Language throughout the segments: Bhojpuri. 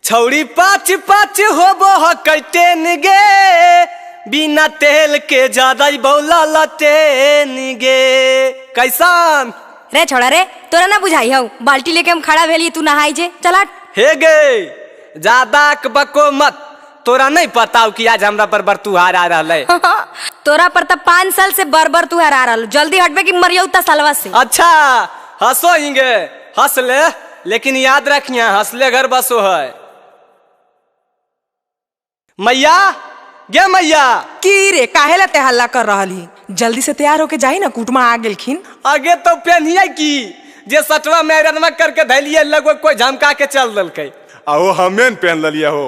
छौड़ी पाँच पाँच होबो हकैटेन गे, बिना तेल के ज्यादा बौला लटेन गे। कैसन रे छोड़ा रे, तोरा ना बुझाई हौ, बाल्टी लेके हम खड़ा भेलिए, तू नहाई जे चला। हे गे ज्यादा बको मत, तोरा नहीं पता कि आज हमरा पर बरतुहार आ रहा है। तोरा पर तब 5 साल से बर तू हरा रहा, जल्दी हटबे की मरियौ ता सालवा से। अच्छा हंसो हिंगे, हंस ले, लेकिन याद रखिया हंसले घर बसो है। मैया गे मैया। की रे काहे ला ते हल्ला कर रहली? जल्दी से तैयार होके जाई ना, कुटुमा आ गेलखिन। आगे तो पेनिए की जे सटवा मैरनमा करके धैलिए लगो कोई झमका के चल दलकै। आओ हमें पहन लिया हो।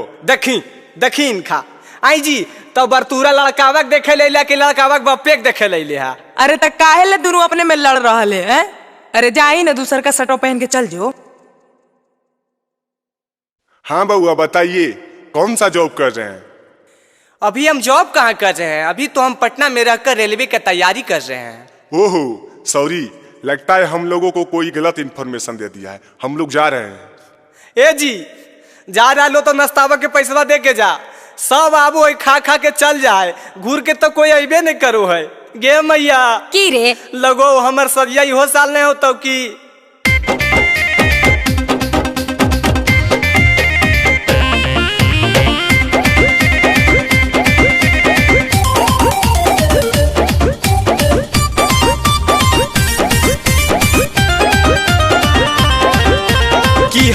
देखीन खा आई जी तो बरतूरा लड़कावक देखे ले कि लड़कावक बप्पे के देखे ले हा। अरे त काहे ला दोनों अपने में लड़ रहले हैं? अरे जाई ना, दूसर का शर्ट पहन के चल जो। हाँ बउआ बताइए, कौन सा जॉब कर रहे हैं? अभी हम जॉब कहाँ कर रहे हैं, अभी तो हम पटना में रहकर रेलवे की तैयारी कर रहे हैं। ओहो सॉरी, लगता है हम लोगों को कोई गलत इन्फॉर्मेशन दे दिया है, हम लोग जा रहे हैं। ए जी जा रहा लो तो नाश्तावा के पैसा दे के जा, सब आबो खा खा के चल जाए, घूर के तो कोई अबे नहीं करो है। गे मैया की रे लगो हमर सदिया इहो साल नहीं होता की।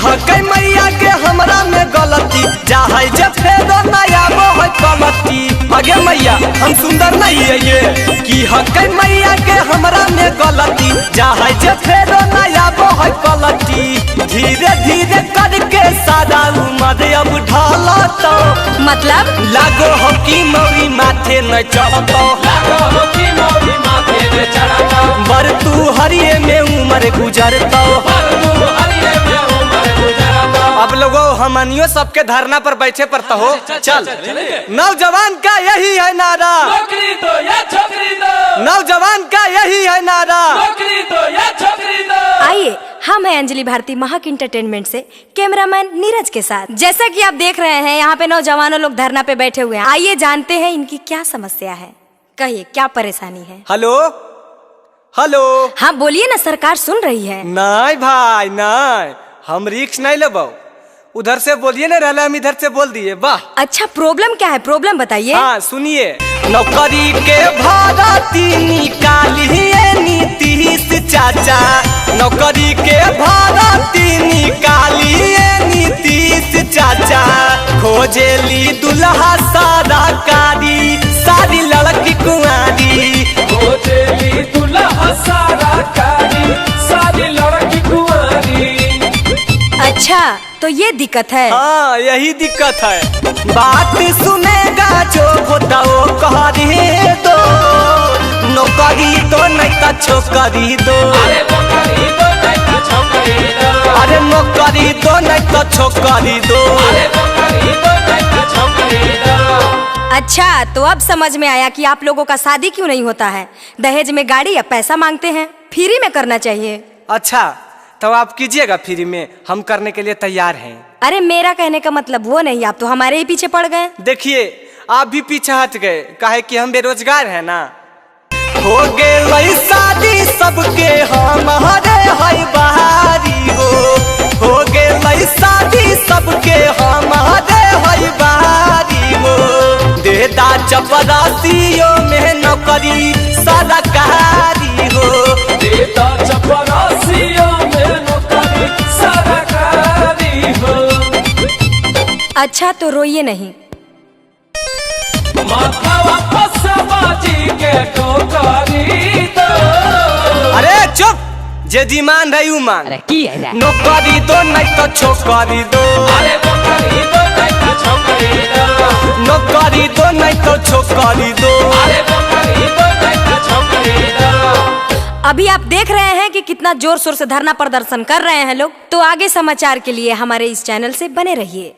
हकै मैया के हमरा में गलती चाहे जे फेरो नया है गलती। अगे मैया हम सुंदर नहीं है ये, कि हकै मैया के हमरा में गलती चाहे जे फेरो नया है गलती। धीरे धीरे करके सारा उम्र अब ढाला तो मतलब लागो हो कि मौरी माथे न चढ़तो, बर तू हरिये में उम्र गुजरतो। अब लोगों हमनियो सबके धरना पर बैठे पड़ता हो। चल नौजवान का यही है नारा, नौकरी दो या छोकरी दो, नौजवान का यही है नारा, नौकरी दो या छोकरी दो। आइए हम हैं अंजलि भारती महक इंटरटेनमेंट से कैमरामैन नीरज के साथ। जैसा कि आप देख रहे हैं यहाँ पे नौजवानों लोग धरना पे बैठे हुए हैं। आइए जानते हैं इनकी क्या समस्या है, कहिए क्या परेशानी है। Hello hello. हाँ बोलिए ना, सरकार सुन रही है। नहीं भाई नहीं, हम रिक्स नहीं लेबो, उधर से बोलिए ना, रहला हम इधर से बोल दिए। वाह अच्छा प्रॉब्लम क्या है, प्रॉब्लम बताइए। हाँ सुनिए, नौकरी के भारती निकालिए नीतीश चाचा, नौकरी के भारती निकालिए नीतीश चाचा। खोजेली दुल्हा सारा कारी, सारी लड़की कुंवारी, खोजेली दुल्हा सारा कारी, सारी लड़की कुंवारी। अच्छा तो ये दिक्कत है। हाँ यही दिक्कत है। बात सुनेगा जो होता वो कह दो, नौकरी तो नहीं तो छोकरी दो, अरे नौकरी दो नहीं तो छोकरी दो, अरे नौकरी तो नहीं तो छोकरी दो, अरे नौकरी दो नहीं तो छोकरी दो। अच्छा तो अब समझ में आया कि आप लोगों का शादी क्यों नहीं होता है, दहेज में गाड़ी या पैसा मांगते हैं, फ्री में करना चाहिए। अच्छा तो आप कीजिएगा फ्री में, हम करने के लिए तैयार हैं। अरे मेरा कहने का मतलब वो नहीं, आप तो हमारे ही पीछे पड़ गए। देखिए आप भी पीछे हट गए, काहे कि हम बेरोजगार हैं ना। हो गए शादी सबके हमारे है बहारी हो गए शादी सबके हमारे है बहारी हो। देदा चपरासियों में नौकरी सरकारी हो, देदा चपरासियों में नौकरी सरकारी हो। अच्छा तो रोइए नहीं। माथा वापस समाजी के टोकरी दो। अरे चुप, जे डिमांड है मांग। नौकरी दो नहीं तो छोकरी दो, अरे नौकरी दो नहीं तो छोकरी दो, नौकरी दो नहीं तो छोकरी दो, अरे नौकरी दो नहीं तो छोकरी दो। अभी आप देख रहे हैं कि कितना जोर शोर से धरना प्रदर्शन कर रहे हैं लोग। तो आगे समाचार के लिए हमारे इस चैनल से बने रहिए।